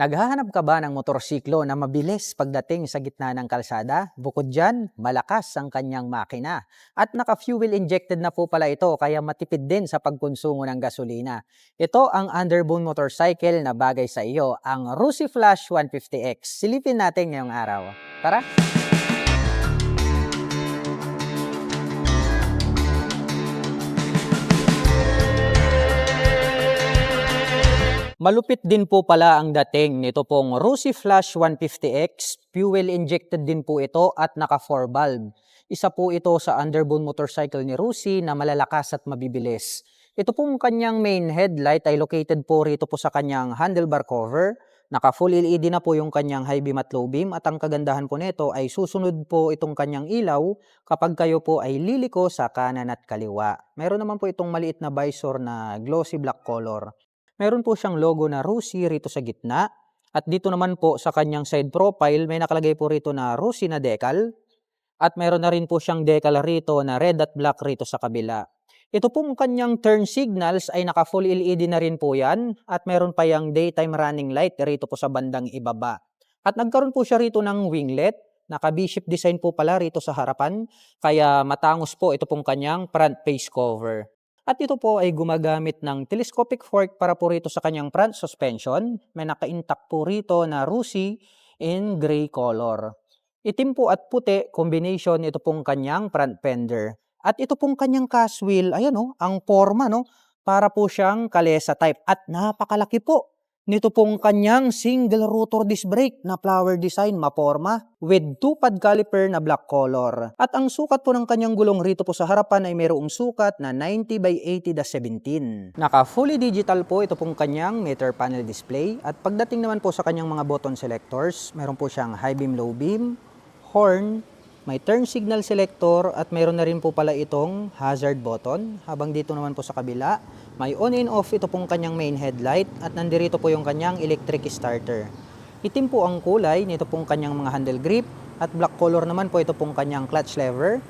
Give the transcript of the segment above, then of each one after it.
Naghahanap ka ba ng motorsiklo na mabilis pagdating sa gitna ng kalsada? Bukod dyan, malakas ang kanyang makina. At naka-fuel injected na po pala ito kaya matipid din sa pagkonsumo ng gasolina. Ito ang Underbone motorcycle na bagay sa iyo, ang Rusi Flash 150X. Silipin natin ngayong araw. Tara! Malupit din po pala ang dating nito pong Rusi Flash 150X. Fuel injected din po ito at naka 4 valve. Isa po ito sa underbone motorcycle ni Rusi na malalakas at mabibilis. Ito pong kanyang main headlight ay located po rito po sa kanyang handlebar cover. Naka full LED na po yung kanyang high beam at low beam at ang kagandahan po nito ay susunod po itong kanyang ilaw kapag kayo po ay liliko sa kanan at kaliwa. Meron naman po itong maliit na visor na glossy black color. Meron po siyang logo na Rusi rito sa gitna. At dito naman po sa kanyang side profile, may nakalagay po rito na Rusi na decal. At meron na rin po siyang decal rito na red at black rito sa kabila. Ito pong kanyang turn signals ay naka full LED na rin po yan. At meron pa yung daytime running light rito po sa bandang ibaba. At nagkaroon po siya rito ng winglet. Naka V-shape design po pala rito sa harapan. Kaya matangos po ito pong kanyang front face cover. At ito po ay gumagamit ng telescopic fork para po rito sa kanyang front suspension. May naka-intact po rito na Rusi in gray color. Itim po at puti, combination ito pong kanyang front fender. At ito pong kanyang cast wheel, ayan o, ang forma no, para po siyang kalesa type. At napakalaki po nito pong kanyang single rotor disc brake na flower design maporma with 2-pad caliper na black color. At ang sukat po ng kanyang gulong rito po sa harapan ay mayroong sukat na 90/80/17. Naka fully digital po ito pong kanyang meter panel display. At pagdating naman po sa kanyang mga button selectors, meron po siyang high beam, low beam, horn, may turn signal selector at mayroon na rin po pala itong hazard button. Habang dito naman po sa kabila, may on and off ito pong kanyang main headlight at nandirito po yung kanyang electric starter. Itim po ang kulay nito pong kanyang mga handle grip at black color naman po ito pong kanyang clutch lever.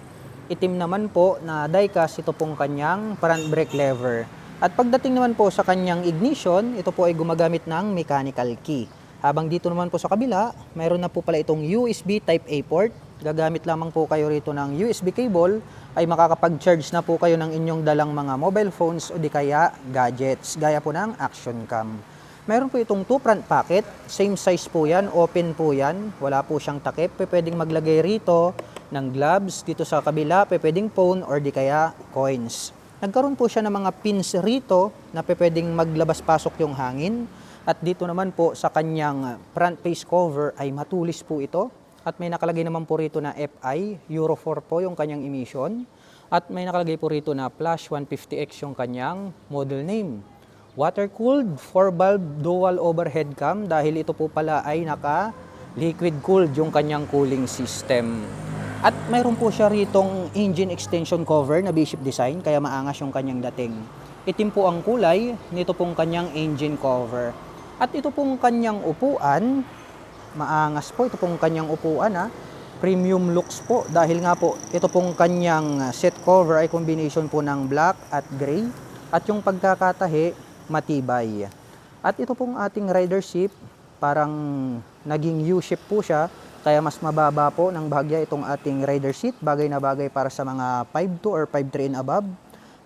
Itim naman po na die-cast ito pong kanyang front brake lever. At pagdating naman po sa kanyang ignition, ito po ay gumagamit ng mechanical key. Habang dito naman po sa kabila, mayroon na po pala itong USB Type-A port. Gagamit lamang po kayo rito ng USB cable ay makakapag-charge na po kayo ng inyong dalang mga mobile phones o di kaya gadgets gaya po ng action cam. Meron po itong 2 front pocket, same size po yan, open po yan, wala po siyang takip. Pwedeng maglagay rito ng gloves, dito sa kabila pwedeng phone or di kaya coins. Nagkaroon po siya ng mga pins rito na pwedeng maglabas-pasok yung hangin. At dito naman po sa kanyang front face cover ay matulis po ito. At may nakalagay naman po rito na FI, Euro 4 po yung kanyang emission. At may nakalagay po rito na Flash 150X yung kanyang model name. Water-cooled, 4-valve dual overhead cam dahil ito po pala ay naka-liquid cooled yung kanyang cooling system. At mayroon po siya ritong engine extension cover na V-shape design kaya maangas yung kanyang dating. Itim po ang kulay nito pong kanyang engine cover. At ito pong kanyang upuan, maangas po ito pong kanyang upuan premium looks po dahil nga po ito pong kanyang seat cover ay combination po ng black at gray at yung pagkakatahi matibay. At ito pong ating rider seat parang naging U-shape po siya kaya mas mababa po ng bahagya itong ating rider seat, bagay na bagay para sa mga 5'2 or 5'3 and above.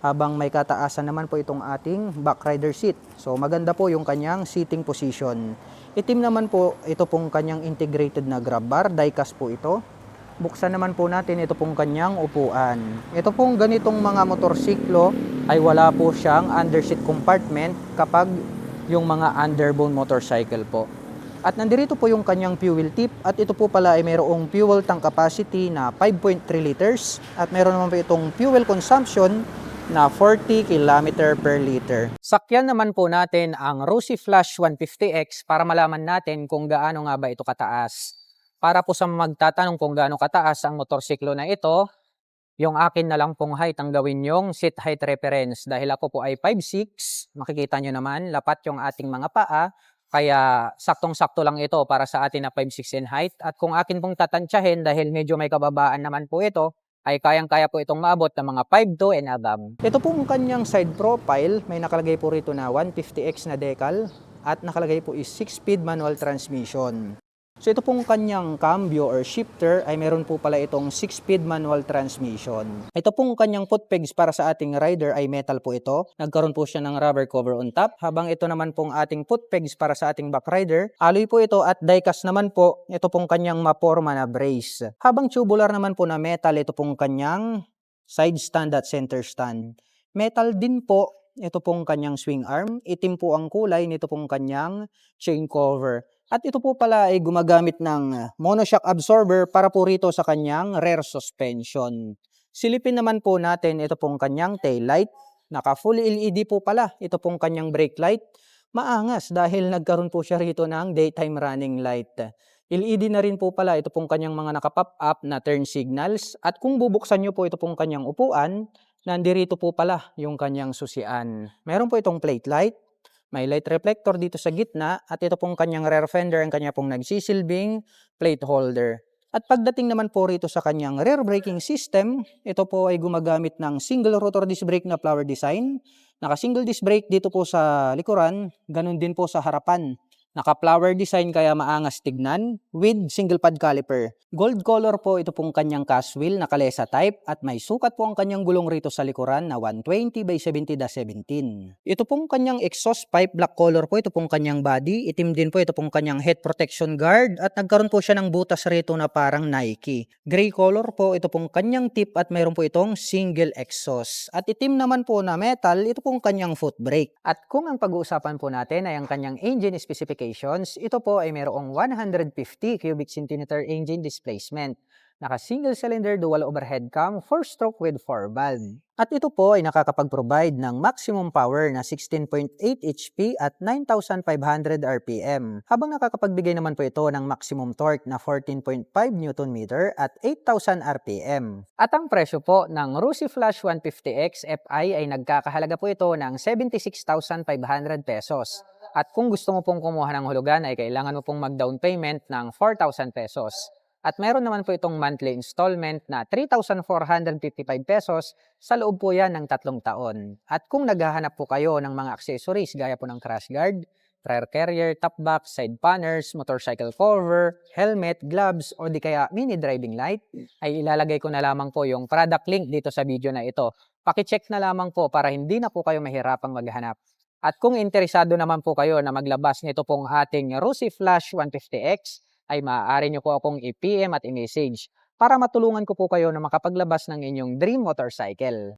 Habang may kataasan naman po itong ating back rider seat. So maganda po yung kanyang seating position. Itim naman po ito pong kanyang integrated na grab bar, die-cast po ito. Buksan naman po natin ito pong kanyang upuan. Ito pong ganitong mga motorsiklo ay wala po siyang underseat compartment kapag yung mga underbone motorcycle po. At nandirito po yung kanyang fuel tip at ito po pala ay mayroong fuel tank capacity na 5.3 liters at mayroon naman po itong fuel consumption na 40 km per liter. Sakyan naman po natin ang Rusi Flash 150X para malaman natin kung gaano nga ba ito kataas. Para po sa magtatanong kung gaano kataas ang motorsiklo na ito, yung akin na lang pong height ang gawin yung seat height reference. Dahil ako po ay 5'6", makikita nyo naman, lapat yung ating mga paa. Kaya saktong-sakto lang ito para sa atin na 5'6" in height. At kung akin pong tatansyahin dahil medyo may kababaan naman po ito, ay kayang-kaya po itong maabot ng mga 5'2" and above. Ito pong kanyang side profile, may nakalagay po rito na 150X na decal. at nakalagay po is 6-speed manual transmission. So ito pong kanyang cambio or shifter ay meron po pala itong 6-speed manual transmission. Ito pong kanyang foot pegs para sa ating rider ay metal po ito. Nagkaroon po siya ng rubber cover on top. Habang ito naman pong ating foot pegs para sa ating back rider, alloy po ito at die-cast naman po ito pong kanyang maporma na brace. Habang tubular naman po na metal, ito pong kanyang side stand at center stand. Metal din po ito pong kanyang swing arm. Itim po ang kulay nito pong kanyang chain cover. At ito po pala ay gumagamit ng monoshock absorber para po rito sa kanyang rear suspension. Silipin naman po natin ito pong kanyang tail light. Naka full LED po pala ito pong kanyang brake light. Maangas dahil nagkaroon po siya rito ng daytime running light. LED na rin po pala ito pong kanyang mga naka-pop up na turn signals. At kung bubuksan nyo po ito pong kanyang upuan, nandirito po pala yung kanyang susian. Meron po itong plate light. May light reflector dito sa gitna at ito pong kanyang rear fender ang kanya pong nagsisilbing plate holder. At pagdating naman po rito sa kanyang rear braking system, ito po ay gumagamit ng single rotor disc brake na flower design. Naka single disc brake dito po sa likuran, ganun din po sa harapan. Naka-flower design kaya maangas tignan with single pad caliper. Gold color po ito pong kanyang cast wheel na kalesa type at may sukat po ang kanyang gulong rito sa likuran na 120 by 70/17. Ito pong kanyang exhaust pipe, black color po ito pong kanyang body. Itim din po ito pong kanyang head protection guard at nagkaroon po siya ng butas rito na parang Nike. Gray color po ito pong kanyang tip at mayroon po itong single exhaust. At itim naman po na metal, ito pong kanyang foot brake. At kung ang pag-uusapan po natin ay ang kanyang engine specification, ito po ay mayroong 150 cubic centimeter engine displacement. Naka single cylinder dual overhead cam 4-stroke with 4 valve. At ito po ay nakakapag-provide ng maximum power na 16.8 HP at 9,500 RPM. Habang nakakapagbigay naman po ito ng maximum torque na 14.5 Nm at 8,000 RPM. At ang presyo po ng Rusi Flash 150X Fi ay nagkakahalaga po ito ng 76,500 pesos. At kung gusto mo pong kumuha ng hulugan ay kailangan mo pong mag-down payment ng 4,000 pesos. At meron naman po itong monthly installment na 3,455 pesos sa loob po yan ng 3 taon. At kung naghahanap po kayo ng mga accessories gaya po ng crash guard, rear carrier, top box, side panners, motorcycle cover, helmet, gloves, o di kaya mini driving light, ay ilalagay ko na lamang po yung product link dito sa video na ito. Pakicheck na lamang po para hindi na po kayo mahirapang maghanap. At kung interesado naman po kayo na maglabas nito pong ating Rusi Flash 150X, ay maaari nyo po akong i-PM at i-message para matulungan ko po kayo na makapaglabas ng inyong dream motorcycle.